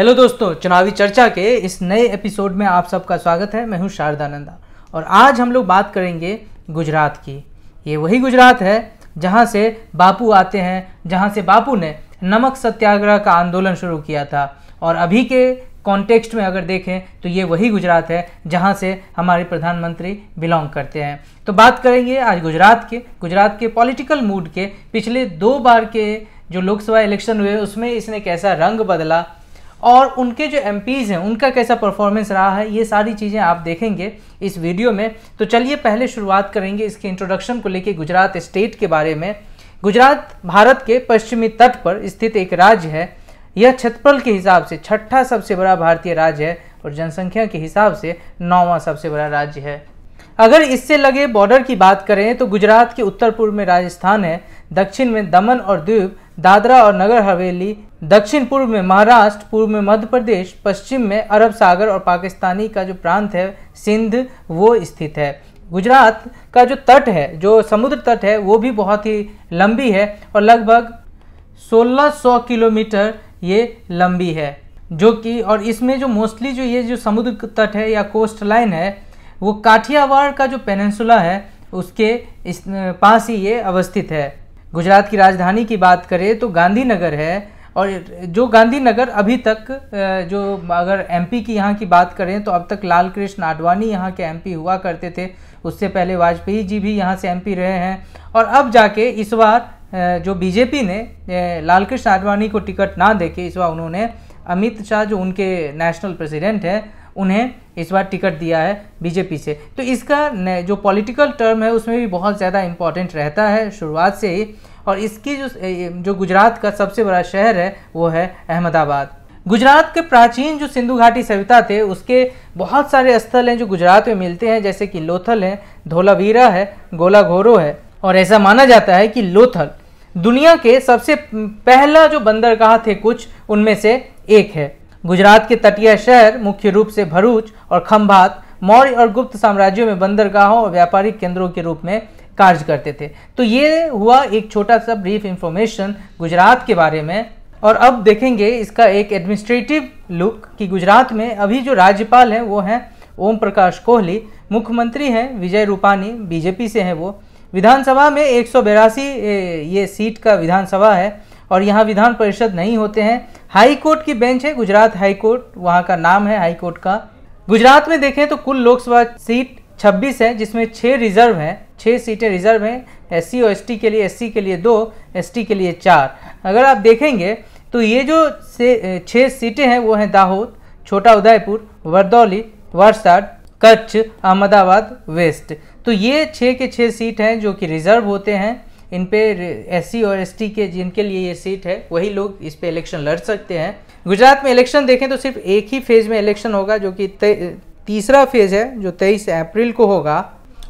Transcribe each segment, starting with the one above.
Hello दोस्तों, चुनावी चर्चा के इस नए एपिसोड में आप सबका स्वागत है। मैं हूं शारदानंदा और आज हम लोग बात करेंगे गुजरात की। ये वही गुजरात है जहां से बापू आते हैं, जहां से बापू ने नमक सत्याग्रह का आंदोलन शुरू किया था। और अभी के कॉन्टेक्स्ट में अगर देखें तो ये वही गुजरात है जहां से हमारे प्रधानमंत्री बिलोंग करते हैं। तो बात करेंगे आज गुजरात के पॉलिटिकल मूड के। पिछले 2 बार के जो लोकसभा इलेक्शन हुए उसमें इसने कैसा रंग बदला और उनके जो एमपीज़ हैं उनका कैसा परफॉर्मेंस रहा है, ये सारी चीज़ें आप देखेंगे इस वीडियो में। तो चलिए पहले शुरुआत करेंगे इसके इंट्रोडक्शन को लेके गुजरात स्टेट के बारे में। गुजरात भारत के पश्चिमी तट पर स्थित एक राज्य है। यह क्षेत्रफल के हिसाब से 6ठा सबसे बड़ा भारतीय राज्य है और जनसंख्या के हिसाब से 9वां सबसे बड़ा राज्य है। अगर इससे लगे बॉर्डर की बात करें तो गुजरात के उत्तर पूर्व में राजस्थान है, दक्षिण में दमन और दीव, दादरा और नगर हवेली, दक्षिण पूर्व में महाराष्ट्र, पूर्व में मध्य प्रदेश, पश्चिम में अरब सागर और पाकिस्तानी का जो प्रांत है सिंध वो स्थित है। गुजरात का जो तट है, जो समुद्र तट है, वो भी बहुत ही लंबी है और लगभग 1600 किलोमीटर ये लंबी है। जो कि और इसमें जो मोस्टली जो ये जो समुद्र तट है या कोस्ट लाइन है वो काठियावाड़ का जो पेनिनसुला है उसके पास ही ये अवस्थित है। गुजरात की राजधानी की बात करें तो गांधीनगर है और जो गांधीनगर अभी तक जो अगर एमपी की यहाँ की बात करें तो अब तक लाल कृष्ण आडवाणी यहाँ के एमपी हुआ करते थे। उससे पहले वाजपेयी जी भी यहाँ से एमपी रहे हैं और अब जाके इस बार जो बीजेपी ने लाल कृष्ण आडवाणी को टिकट ना देके इस बार उन्होंने अमित शाह जो उनके नेशनल प्रेसिडेंट है उन्हें इस बार टिकट दिया है बीजेपी से। तो इसका जो पॉलिटिकल टर्म है उसमें भी बहुत ज़्यादा इम्पॉर्टेंट रहता है शुरुआत से ही। और इसकी जो गुजरात का सबसे बड़ा शहर है वो है अहमदाबाद। गुजरात के प्राचीन जो सिंधु घाटी सभ्यता थे उसके बहुत सारे स्थल हैं जो गुजरात में मिलते हैं, जैसे कि लोथल है, धोलावीरा है, गोलाघोरो है। और ऐसा माना जाता है कि लोथल दुनिया के सबसे पहला जो बंदरगाह थे कुछ उनमें से एक है। गुजरात के तटीय शहर मुख्य रूप से भरूच और खंभात मौर्य और गुप्त साम्राज्यों में बंदरगाहों और व्यापारिक केंद्रों के रूप में कार्य करते थे। तो ये हुआ एक छोटा सा ब्रीफ इंफॉर्मेशन गुजरात के बारे में। और अब देखेंगे इसका एक एडमिनिस्ट्रेटिव लुक कि गुजरात में अभी जो राज्यपाल हैं वो हैं ओम प्रकाश कोहली, मुख्यमंत्री हैं विजय रूपानी, बीजेपी से हैं वो। विधानसभा में 182 ये सीट का विधानसभा है और यहाँ विधान परिषद नहीं होते हैं। हाई कोर्ट की बेंच है गुजरात हाई कोर्ट, वहाँ का नाम है हाई कोर्ट का। गुजरात में देखें तो कुल लोकसभा सीट 26 है जिसमें 6 रिजर्व हैं, 6 सीटें रिजर्व हैं। एससी और एसटी के लिए, एससी के लिए 2, एसटी के लिए 4। अगर आप देखेंगे तो ये जो 6 सीटें हैं वो हैं दाहोद, छोटा उदयपुर, वर्दौली, वलसाड, कच्छ, अहमदाबाद वेस्ट। तो ये 6 के 6 सीट हैं जो कि रिजर्व होते हैं। इन पे एससी और एसटी के जिनके लिए ये सीट है वही लोग इस पे इलेक्शन लड़ सकते हैं। गुजरात में इलेक्शन देखें तो सिर्फ एक ही फेज में इलेक्शन होगा जो कि तीसरा फेज है जो 23 अप्रैल को होगा।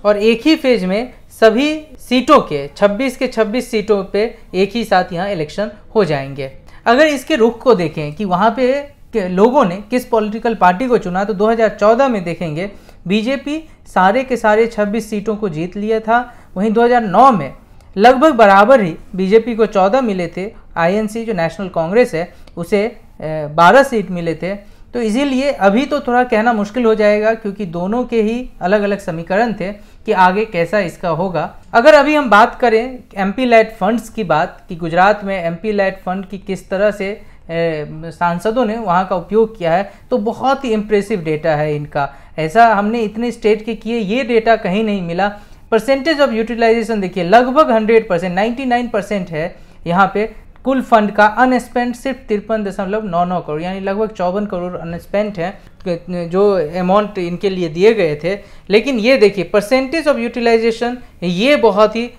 और एक ही फेज में सभी सीटों के 26 के 26 सीटों पे एक ही साथ यहाँ इलेक्शन हो जाएंगे। अगर इसके रुख को देखें कि वहाँ पे लोगों ने किस पॉलिटिकल पार्टी को चुना तो 2014 में देखेंगे बीजेपी सारे के सारे 26 सीटों को जीत लिया था। वहीं 2009 में लगभग बराबर ही बीजेपी को 14 मिले थे, आईएनसी जो नेशनल कांग्रेस है उसे 12 सीट मिले थे। तो इसीलिए अभी तो थोड़ा कहना मुश्किल हो जाएगा क्योंकि दोनों के ही अलग अलग समीकरण थे कि आगे कैसा इसका होगा। अगर अभी हम बात करें एमपी लैड फंड्स की बात कि गुजरात में एमपी लैड फंड की किस तरह से सांसदों ने वहाँ का उपयोग किया है तो बहुत ही इम्प्रेसिव डेटा है इनका। ऐसा हमने इतने स्टेट के किए ये डेटा कहीं नहीं मिला। परसेंटेज ऑफ यूटिलाइजेशन देखिए लगभग 100%, 99% है यहाँ पे। कुल फंड का अनस्पेंट सिर्फ 53.99 करोड़ यानी लगभग 54 करोड़ अनस्पेंट है जो अमाउंट इनके लिए दिए गए थे। लेकिन ये देखिए परसेंटेज ऑफ यूटिलाइजेशन ये बहुत ही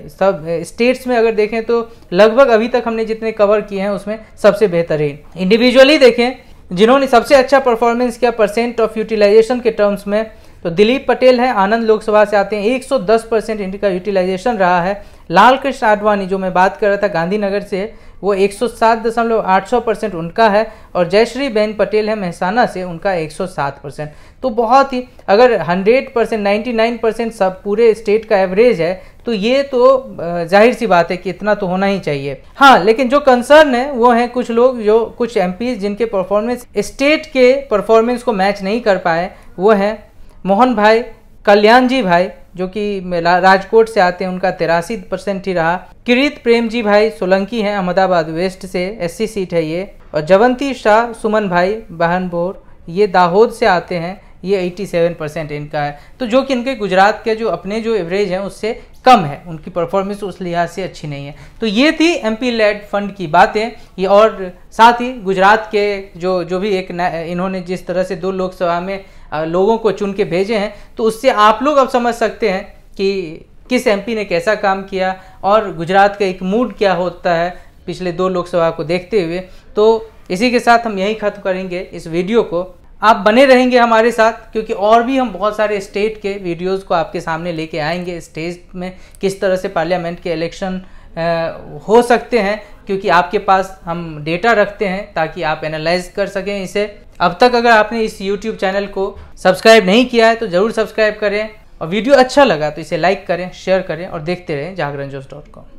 सब स्टेट्स में अगर देखें तो लगभग अभी तक हमने जितने कवर किए हैं उसमें सबसे बेहतरीन। इंडिविजुअली देखें जिन्होंने सबसे अच्छा परफॉर्मेंस किया परसेंट ऑफ यूटिलाइजेशन के टर्म्स में तो दिलीप पटेल है, आनंद लोकसभा से आते हैं, 110% इनका यूटिलाइजेशन रहा है। लाल कृष्ण आडवाणी जो मैं बात कर रहा था गांधीनगर से वो 107.8% उनका है, और जयश्री बेन पटेल है मेहसाना से, उनका 107%। तो बहुत ही, अगर 100%, 99% सब पूरे स्टेट का एवरेज है तो ये तो जाहिर सी बात है कि इतना तो होना ही चाहिए। हाँ, लेकिन जो कंसर्न है वो है कुछ लोग, जो कुछ एमपीज जिनके परफॉर्मेंस स्टेट के परफॉर्मेंस को मैच नहीं कर पाए, वो है मोहन भाई, कल्याण जी भाई जो कि राजकोट से आते हैं, उनका 83% ही रहा। किरीत प्रेम जी भाई सोलंकी हैं, अहमदाबाद वेस्ट से, एससी सीट है ये। और जवंती शाह सुमन भाई बहनबोर, ये दाहोद से आते हैं, ये 87% इनका है। तो जो कि इनके गुजरात के जो अपने जो एवरेज हैं उससे कम है, उनकी परफॉर्मेंस उस लिहाज से अच्छी नहीं है। तो ये थी एमपी लेड फंड की बातें ये, और साथ ही गुजरात के जो भी एक इन्होंने जिस तरह से 2 लोकसभा में लोगों को चुन के भेजे हैं, तो उससे आप लोग अब समझ सकते हैं कि किस एमपी ने कैसा काम किया और गुजरात का एक मूड क्या होता है पिछले 2 लोकसभा को देखते हुए। तो इसी के साथ हम यही खत्म करेंगे इस वीडियो को। आप बने रहेंगे हमारे साथ, क्योंकि और भी हम बहुत सारे स्टेट के वीडियोस को आपके सामने लेके आएंगे। स्टेट में किस तरह से पार्लियामेंट के इलेक्शन हो सकते हैं, क्योंकि आपके पास हम डेटा रखते हैं ताकि आप एनालाइज कर सकें इसे। अब तक अगर आपने इस YouTube चैनल को सब्सक्राइब नहीं किया है तो ज़रूर सब्सक्राइब करें, और वीडियो अच्छा लगा तो इसे लाइक करें, शेयर करें और देखते रहें जागरणजोश.com।